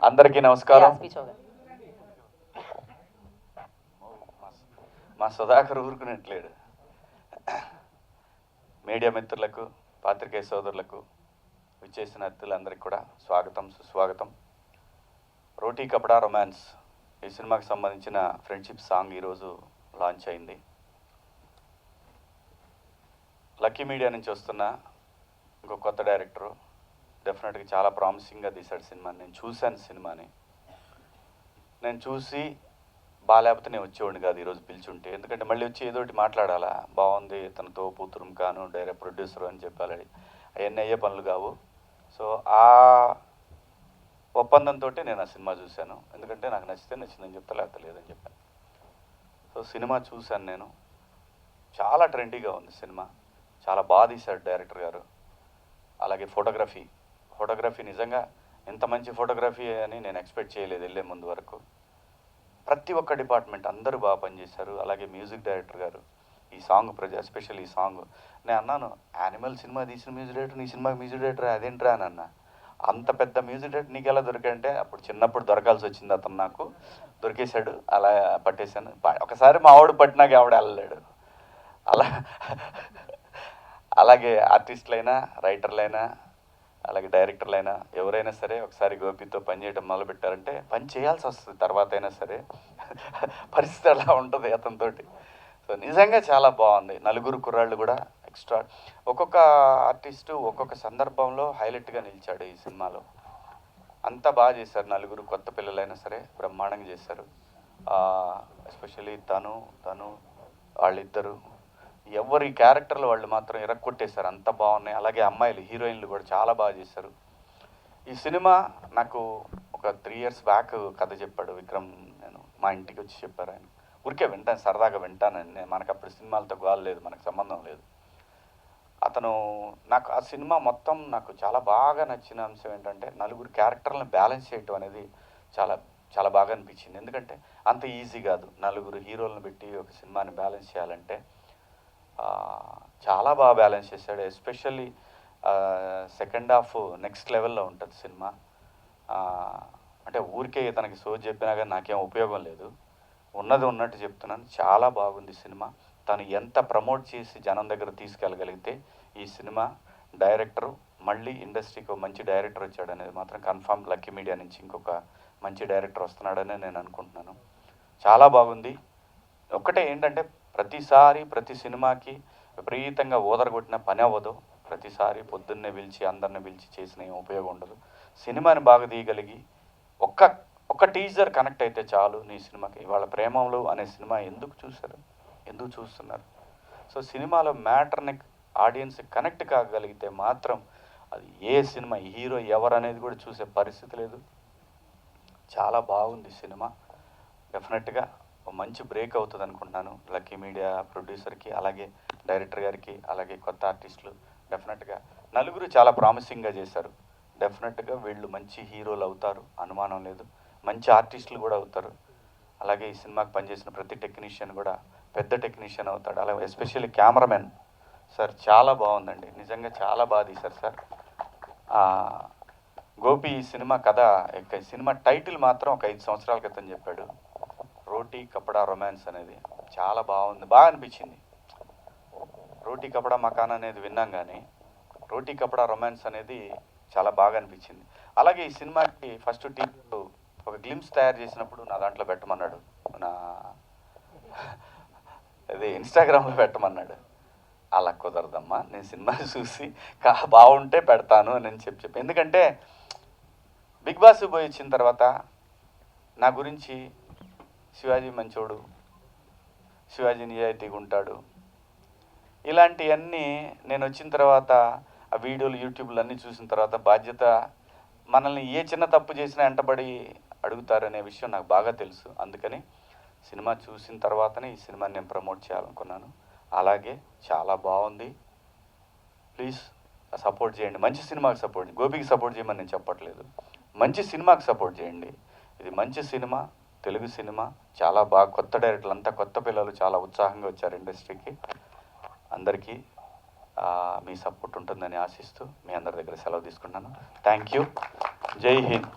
అందరికీ నమస్కారం. మా సుధాకర్ ఊరుకునేట్లేడు. మీడియా మిత్రులకు, పాత్రికేయ సోదరులకు, విచ్చేసిన అతిథులందరికీ కూడా స్వాగతం, సుస్వాగతం. రోటీ కపడా రొమాన్స్ ఈ సినిమాకి సంబంధించిన ఫ్రెండ్షిప్ సాంగ్ ఈరోజు లాంచ్ అయింది. లక్కీ మీడియా నుంచి వస్తున్న ఇంకో కొత్త డైరెక్టరు డెఫినెట్గా చాలా ప్రామిసింగ్గా తీశాడు సినిమాని. నేను చూశాను సినిమాని. నేను చూసి బాగాలేకపోతే నేను వచ్చేవాడిని కాదు ఈరోజు పిలిచుంటే. ఎందుకంటే మళ్ళీ వచ్చి ఏదోటి మాట్లాడాలా, బాగుంది తనతో కూతురు కాను డైరెక్ట్ ప్రొడ్యూసర్ అని చెప్పాలి. అవన్నీ అయ్యే పనులు కావు. సో ఆ ఒప్పందంతో నేను ఆ సినిమా చూశాను. ఎందుకంటే నాకు నచ్చితే నచ్చిందని చెప్తా, లేకపోతే లేదని చెప్పాను. సో సినిమా చూశాను నేను. చాలా ట్రెండీగా ఉంది సినిమా. చాలా బాగా తీశాడు డైరెక్టర్ గారు. అలాగే ఫోటోగ్రఫీ నిజంగా ఎంత మంచి ఫోటోగ్రఫీ అని నేను ఎక్స్పెక్ట్ చేయలేదు వెళ్ళే ముందు వరకు. ప్రతి ఒక్క డిపార్ట్మెంట్ అందరూ బాగా పనిచేశారు. అలాగే మ్యూజిక్ డైరెక్టర్ గారు ఈ సాంగ్ ఎస్పెషల్ ఈ సాంగ్ నేను అన్నాను, యానిమల్ సినిమా తీసిన మ్యూజిక్ డైరెక్టర్ నీ సినిమాకి మ్యూజిక్ డైరెక్టర్ అదేంట్రా అని అన్నా. అంత పెద్ద మ్యూజిక్ డైరెక్టర్ నీకు ఎలా దొరికంటే అప్పుడు చిన్నప్పుడు దొరకాల్సి వచ్చింది. అతను నాకు దొరికేశాడు. అలా పట్టేశాను. ఒకసారి మా ఆవిడ పట్టినాక ఆవిడ వెళ్ళలేడు. అలాగే ఆర్టిస్టులైనా, రైటర్లైనా, అలాగే డైరెక్టర్లైనా ఎవరైనా సరే ఒకసారి గోపితో పనిచేయడం మొదలుపెట్టారంటే పని చేయాల్సి వస్తుంది. తర్వాత అయినా సరే పరిస్థితి అలా ఉంటుంది అతనితోటి. సో నిజంగా చాలా బాగుంది. నలుగురు కుర్రాళ్ళు కూడా ఎక్స్ట్రా. ఒక్కొక్క ఆర్టిస్టు ఒక్కొక్క సందర్భంలో హైలైట్గా నిలిచాడు ఈ సినిమాలో. అంతా బాగా చేశారు. నలుగురు కొత్త పిల్లలైనా సరే బ్రహ్మాండంగా చేశారు. ఎస్పెషల్లీ తను వాళ్ళిద్దరు ఎవరి క్యారెక్టర్లు వాళ్ళు మాత్రం ఎరక్కొట్టేశారు. అంత బాగున్నాయి. అలాగే అమ్మాయిలు హీరోయిన్లు కూడా చాలా బాగా చేశారు. ఈ సినిమా నాకు ఒక 3 years బ్యాక్ కథ చెప్పాడు విక్రమ్. నేను మా ఇంటికి వచ్చి చెప్పారు ఆయన. ఊరికే వింటాను, సరదాగా వింటానని. మనకు అప్పుడు సినిమాలతో గోల్ లేదు, మనకు సంబంధం లేదు. అతను నాకు ఆ సినిమా మొత్తం నాకు చాలా బాగా నచ్చిన అంశం ఏంటంటే నలుగురు క్యారెక్టర్లను బ్యాలెన్స్ చేయటం అనేది చాలా చాలా బాగా అనిపించింది. ఎందుకంటే అంత ఈజీ కాదు నలుగురు హీరోలను పెట్టి ఒక సినిమాని బ్యాలెన్స్ చేయాలంటే. చాలా బాగా బ్యాలెన్స్ చేశాడు. ఎస్పెషల్లీ సెకండ్ హాఫ్ నెక్స్ట్ లెవెల్లో ఉంటుంది సినిమా. అంటే ఊరికే తనకి సోజ్ చెప్పినా కానీ నాకేం ఉపయోగం లేదు, ఉన్నది ఉన్నట్టు చెప్తున్నాను. చాలా బాగుంది సినిమా. తను ఎంత ప్రమోట్ చేసి జనం దగ్గర తీసుకెళ్ళగలిగితే ఈ సినిమా డైరెక్టరు మళ్ళీ ఇండస్ట్రీకి మంచి డైరెక్టర్ వచ్చాడు అనేది మాత్రం కన్ఫామ్. లక్కీ మీడియా నుంచి ఇంకొక మంచి డైరెక్టర్ వస్తున్నాడని నేను అనుకుంటున్నాను. చాలా బాగుంది. ఒక్కటే ఏంటంటే ప్రతిసారి ప్రతి సినిమాకి విపరీతంగా ఓదరగొట్టిన పని అవ్వదు. ప్రతిసారి పొద్దున్నే పిలిచి అందరిని పిలిచి చేసిన ఏం ఉపయోగం ఉండదు. సినిమాని బాగా తీయగలిగి ఒక్క టీజర్ కనెక్ట్ అయితే చాలు నీ సినిమాకి. ఇవాళ ప్రేమలు అనే సినిమా ఎందుకు చూస్తున్నారు? సో సినిమాలో మ్యాటర్ని ఆడియన్స్ కనెక్ట్ కాగలిగితే మాత్రం అది ఏ సినిమా హీరో ఎవరు అనేది కూడా చూసే పరిస్థితి లేదు. చాలా బాగుంది సినిమా. డెఫినెట్గా మంచి బ్రేక్ అవుతుంది అనుకుంటున్నాను. లక్కీ మీడియా ప్రొడ్యూసర్కి, అలాగే డైరెక్టర్ గారికి, అలాగే కొత్త ఆర్టిస్టులు డెఫినెట్గా నలుగురు చాలా ప్రామిసింగ్గా చేశారు. డెఫినెట్గా వీళ్ళు మంచి హీరోలు అవుతారు, అనుమానం లేదు. మంచి ఆర్టిస్టులు కూడా అవుతారు. అలాగే ఈ సినిమాకి పనిచేసిన ప్రతి టెక్నీషియన్ కూడా పెద్ద టెక్నీషియన్ అవుతాడు. అలాగే ఎస్పెషల్లీ కెమెరామెన్ సార్ చాలా బాగుందండి. నిజంగా చాలా బాగా తీశారు సార్. గోపి ఈ సినిమా కథ సినిమా టైటిల్ మాత్రం ఒక 5 సంవత్సరాల క్రితం చెప్పాడు. రోటీ కపడా రొమాన్స్ అనేది చాలా బాగుంది, బాగా అనిపించింది. రోటీ కపడా మకాన్ అనేది విన్నాం కానీ రోటీ కపడా రొమాన్స్ అనేది చాలా బాగా అనిపించింది. అలాగే ఈ సినిమాకి ఫస్ట్ టీమ్ ఒక గ్లిమ్స్ తయారు చేసినప్పుడు నా దాంట్లో పెట్టమన్నాడు, నా అది ఇన్స్టాగ్రామ్లో పెట్టమన్నాడు. అలా కుదరదమ్మా, నేను సినిమా చూసి బాగుంటే పెడతాను అని చెప్పి. ఎందుకంటే బిగ్ బాస్ పోయి వచ్చిన తర్వాత నా గురించి శివాజీ మంచోడు, శివాజీ నిజాయితీగా ఉంటాడు, ఇలాంటివన్నీ నేను వచ్చిన తర్వాత ఆ వీడియోలు యూట్యూబ్లు అన్నీ చూసిన తర్వాత బాధ్యత మనల్ని ఏ చిన్న తప్పు చేసినా వెంటబడి అడుగుతారనే విషయం నాకు బాగా తెలుసు. అందుకని సినిమా చూసిన తర్వాతనే ఈ సినిమాని నేను ప్రమోట్ చేయాలనుకున్నాను. అలాగే చాలా బాగుంది. ప్లీజ్ సపోర్ట్ చేయండి. మంచి సినిమాకి సపోర్ట్ చేయండి. గోపికి సపోర్ట్ చేయమని నేను చెప్పట్లేదు, మంచి సినిమాకి సపోర్ట్ చేయండి. ఇది మంచి సినిమా, తెలుగు సినిమా. చాలా బాగా కొత్త డైరెక్టర్లు అంతా కొత్త పిల్లలు చాలా ఉత్సాహంగా వచ్చారు ఇండస్ట్రీకి. అందరికీ మీ సపోర్ట్ ఉంటుందని ఆశిస్తూ మీ అందరి దగ్గర సెలవు తీసుకుంటున్నాను. Thank you. జై హింద్.